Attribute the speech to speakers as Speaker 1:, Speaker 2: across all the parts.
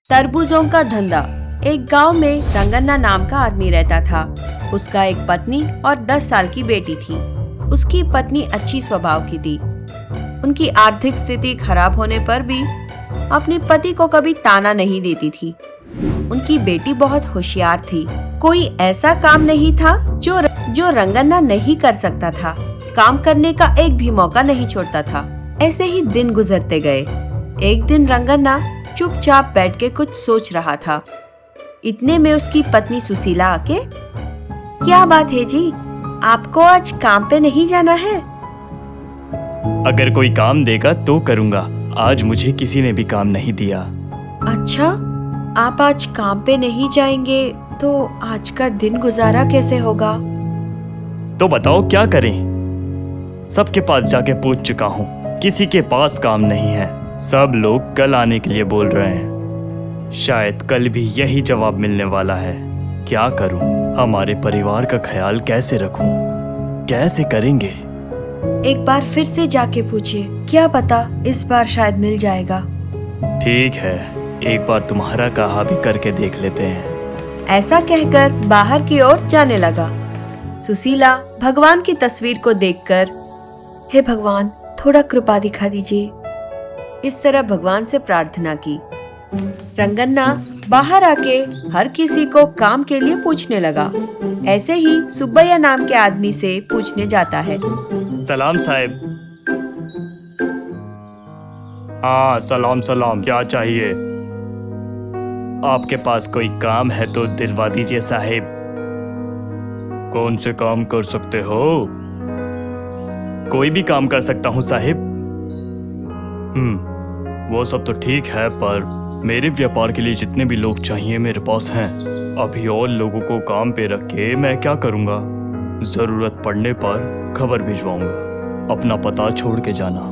Speaker 1: तरबूजों का धंधा। एक गांव में रंगन्ना नाम का आदमी रहता था। उसका एक पत्नी और 10 साल की बेटी थी। उसकी पत्नी अच्छी स्वभाव की थी। उनकी आर्थिक स्थिति खराब होने पर भी अपने पति को कभी ताना नहीं देती थी। उनकी बेटी बहुत होशियार थी। कोई ऐसा काम नहीं था जो रंगन्ना नहीं कर सकता था। काम करने का एक भी मौका नहीं छोड़ता था। ऐसे ही दिन गुजरते गए। एक दिन रंगन्ना चुपचाप बैठ के कुछ सोच रहा था। इतने में उसकी पत्नी सुशीला आके, क्या बात है जी, आपको आज काम पे नहीं जाना है?
Speaker 2: अगर कोई काम देगा तो करूँगा। आज मुझे किसी ने भी काम नहीं दिया।
Speaker 1: अच्छा, आप आज काम पे नहीं जाएंगे तो आज का दिन गुजारा कैसे होगा?
Speaker 2: तो बताओ क्या करें? सबके पास जाके पूछ चुका हूँ, किसी के पास काम नहीं है। सब लोग कल आने के लिए बोल रहे हैं। शायद कल भी यही जवाब मिलने वाला है। क्या करूं? हमारे परिवार का ख्याल कैसे रखूं? कैसे करेंगे?
Speaker 1: एक बार फिर से जाके पूछिए, क्या पता इस बार शायद मिल जाएगा।
Speaker 2: ठीक है, एक बार तुम्हारा कहा भी करके देख लेते हैं।
Speaker 1: ऐसा कहकर बाहर की ओर जाने लगा। सुशीला भगवान की तस्वीर को देखकर, हे भगवान, थोड़ा कृपा दिखा दीजिए, इस तरह भगवान से प्रार्थना की। रंगन्ना बाहर आके हर किसी को काम के लिए पूछने लगा। ऐसे ही सुब्बैया नाम के आदमी से पूछने जाता है।
Speaker 2: सलाम साहब। हाँ, सलाम सलाम, क्या चाहिए? आपके पास कोई काम है तो दिलवा दीजिए साहब। कौन से काम कर सकते हो? कोई भी काम कर सकता हूँ साहब। वो सब तो ठीक है, पर मेरे व्यापार के लिए जितने भी लोग चाहिए मेरे पास हैं। अभी और लोगों को काम पे रख के मैं क्या करूँगा? जरूरत पड़ने पर खबर भिजवाऊंगा। अपना पता छोड़ के जाना।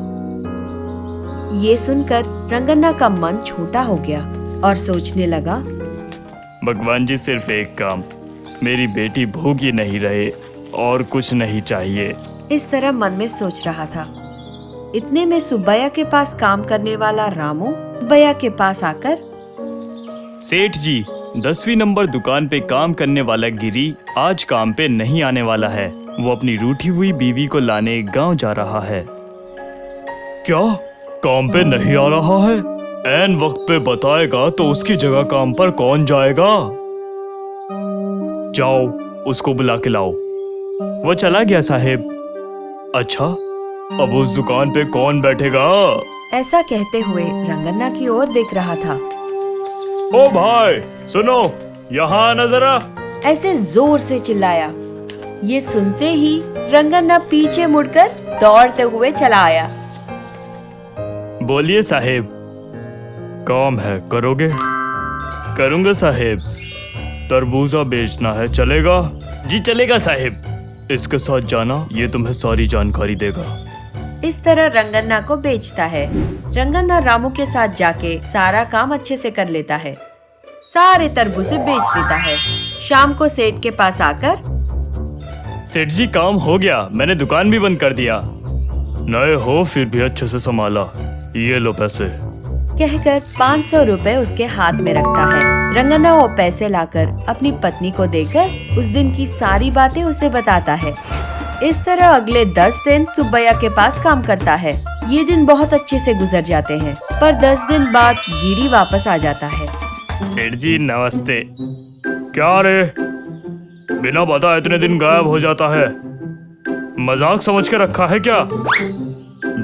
Speaker 1: ये सुनकर रंगन्ना का मन छोटा हो गया और सोचने लगा,
Speaker 2: भगवान जी, सिर्फ एक काम, मेरी बेटी भूखी नहीं रहे, और कुछ नहीं चाहिए।
Speaker 1: इस तरह मन में सोच रहा था। इतने में सुब्बैया के पास काम करने वाला रामू सुब्बैया के पास आकर,
Speaker 2: सेठ जी, 10वीं नंबर दुकान पे काम करने वाला गिरी आज काम पे नहीं आने वाला है। वो अपनी रूठी हुई बीवी को लाने गांव जा रहा है। क्या? काम पे नहीं आ रहा है? ऐन वक्त पे बताएगा तो उसकी जगह काम पर कौन जाएगा? जाओ, उसको बुला के लाओ। वो चला गया साहेब। अच्छा, अब उस दुकान पे कौन बैठेगा?
Speaker 1: ऐसा कहते हुए रंगन्ना की ओर देख रहा था।
Speaker 2: ओ भाई, सुनो, यहाँ आना जरा।
Speaker 1: ऐसे जोर से चिल्लाया। ये सुनते ही रंगन्ना पीछे मुड़कर दौड़ते हुए चला आया।
Speaker 2: बोलिए साहेब, काम है, करोगे? करूँगा साहेब। तरबूजा बेचना है, चलेगा? जी चलेगा साहेब। इसके साथ जाना, ये तुम्हें सारी जानकारी देगा।
Speaker 1: इस तरह रंगन्ना को बेचता है। रंगन्ना रामू के साथ जाके सारा काम अच्छे से कर लेता है। सारे तरबूजे बेच देता है। शाम को सेठ के पास आकर,
Speaker 2: सेठ जी, काम हो गया, मैंने दुकान भी बंद कर दिया। नए हो फिर भी अच्छे से संभाला, ये लो पैसे,
Speaker 1: कहकर 500 रुपए उसके हाथ में रखता है। रंगन्ना वो पैसे लाकर अपनी पत्नी को देकर उस दिन की सारी बातें उसे बताता है। इस तरह अगले 10 दिन सुब्बैया के पास काम करता है। ये दिन बहुत अच्छे से गुजर जाते हैं, पर 10 दिन बाद गिरी वापस आ जाता है।
Speaker 2: सेठ जी नमस्ते। क्या रे, बिना बताए इतने दिन गायब हो जाता है? मजाक समझ के रखा है क्या?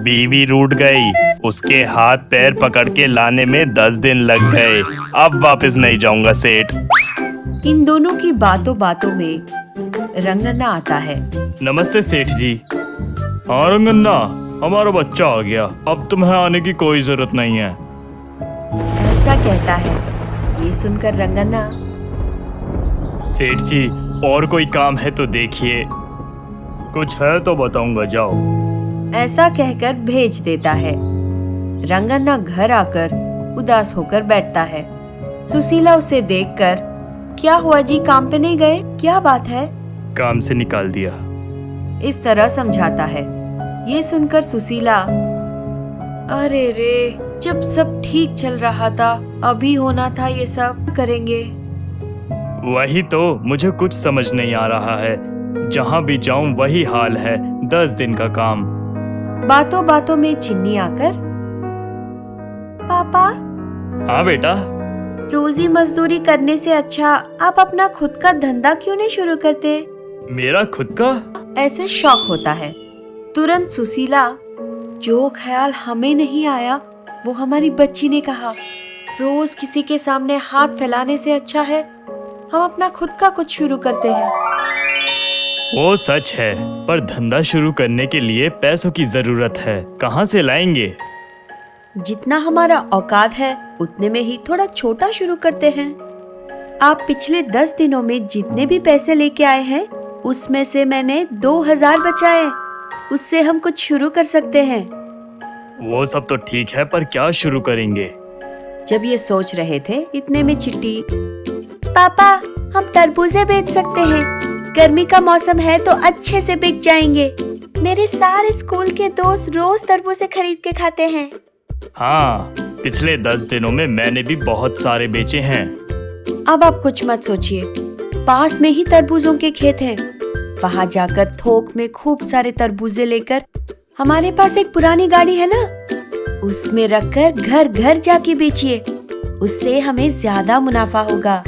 Speaker 2: बीवी रूठ गई, उसके हाथ पैर पकड़ के लाने में 10 दिन लग गए। अब वापस नहीं जाऊंगा सेठ।
Speaker 1: इन दोनों की बातों बातों में रंगन्ना आता है।
Speaker 2: नमस्ते सेठ जी। हाँ रंगन्ना, हमारा बच्चा आ गया, अब तुम्हें आने की कोई जरूरत नहीं है।
Speaker 1: ऐसा कहता है। ये सुनकर रंगन्ना,
Speaker 2: सेठ जी, और कोई काम है तो देखिए। कुछ है तो बताऊंगा, जाओ।
Speaker 1: ऐसा कहकर भेज देता है। रंगन्ना घर आकर उदास होकर बैठता है। सुशीला उसे देखकर, क्या हुआ जी, काम पे नहीं गए? क्या बात है?
Speaker 2: काम से निकाल दिया।
Speaker 1: इस तरह समझाता है। ये सुनकर सुशीला, अरे रे, जब सब ठीक चल रहा था अभी होना था ये सब करेंगे।
Speaker 2: वही तो मुझे कुछ समझ नहीं आ रहा है। जहाँ भी जाऊं वही हाल है, 10 दिन का काम।
Speaker 1: बातों बातों में चिन्नी आकर, पापा,
Speaker 2: हाँ बेटा।
Speaker 1: रोजी मजदूरी करने से अच्छा आप अपना खुद का धंधा क्यों नहीं शुरू करते?
Speaker 2: मेरा खुद का?
Speaker 1: ऐसे शौक होता है। तुरंत सुशीला, जो ख्याल हमें नहीं आया वो हमारी बच्ची ने कहा। रोज किसी के सामने हाथ फैलाने से अच्छा है हम अपना खुद का कुछ शुरू करते हैं।
Speaker 2: वो सच है, पर धंधा शुरू करने के लिए पैसों की जरूरत है। कहाँ से लाएंगे?
Speaker 1: जितना हमारा औकात है उतने में ही थोड़ा छोटा शुरू करते हैं। आप पिछले 10 दिनों में जितने भी पैसे लेके आए हैं उसमें से मैंने 2000 बचाए। उससे हम कुछ शुरू कर सकते हैं।
Speaker 2: वो सब तो ठीक है, पर क्या शुरू करेंगे?
Speaker 1: जब ये सोच रहे थे इतने में चिट्टी, पापा हम तरबूजे बेच सकते हैं। गर्मी का मौसम है तो अच्छे से बिक जाएंगे। मेरे सारे स्कूल के दोस्त रोज तरबूजे खरीद के खाते हैं।
Speaker 2: हाँ, पिछले 10 दिनों में मैंने भी बहुत सारे बेचे हैं।
Speaker 1: अब आप कुछ मत सोचिए, पास में ही तरबूजों के खेत हैं। वहाँ जाकर थोक में खूब सारे तरबूजे लेकर, हमारे पास एक पुरानी गाड़ी है ना, उसमें रखकर घर घर जाके बेचिए। उससे हमें ज्यादा मुनाफा होगा।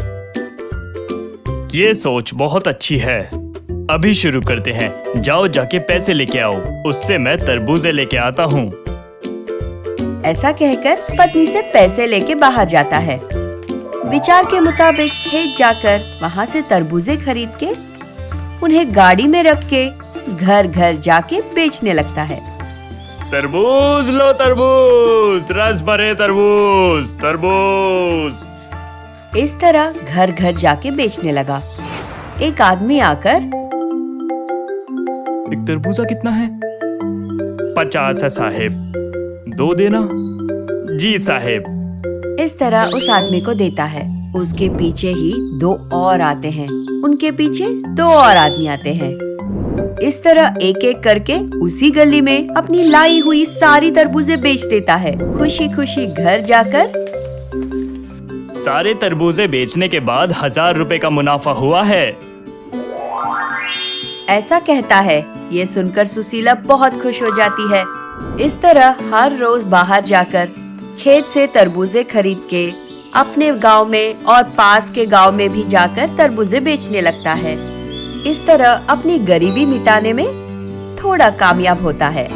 Speaker 2: ये सोच बहुत अच्छी है। अभी शुरू करते हैं। जाओ जाके पैसे लेके आओ, उससे मैं तरबूजे लेके आता हूँ।
Speaker 1: ऐसा कहकर पत्नी से पैसे लेके बाहर जाता है। विचार के मुताबिक खेत जाकर वहाँ से तरबूजे खरीद के उन्हें गाड़ी में रख के घर घर जाके बेचने लगता है।
Speaker 2: तरबूज लो, तरबूज, रस भरे तरबूज, तरबूज।
Speaker 1: इस तरह घर घर जाके बेचने लगा। एक आदमी आकर,
Speaker 2: एक तरबूजा कितना है? 50 है साहेब, 2 देना। जी साहेब।
Speaker 1: इस तरह उस आदमी को देता है। उसके पीछे ही 2 और आते हैं, उनके पीछे 2 और आदमी आते हैं। इस तरह एक एक करके उसी गली में अपनी लाई हुई सारी तरबूजे बेच देता है। खुशी खुशी घर जाकर,
Speaker 2: सारे तरबूजे बेचने के बाद 1000 रुपए का मुनाफा हुआ है।
Speaker 1: ऐसा कहता है। ये सुनकर सुशीला बहुत खुश हो जाती है। इस तरह हर रोज बाहर जाकर खेत से तरबूजे खरीद के अपने गांव में और पास के गांव में भी जाकर तरबूजे बेचने लगता है। इस तरह अपनी गरीबी मिटाने में थोड़ा कामयाब होता है।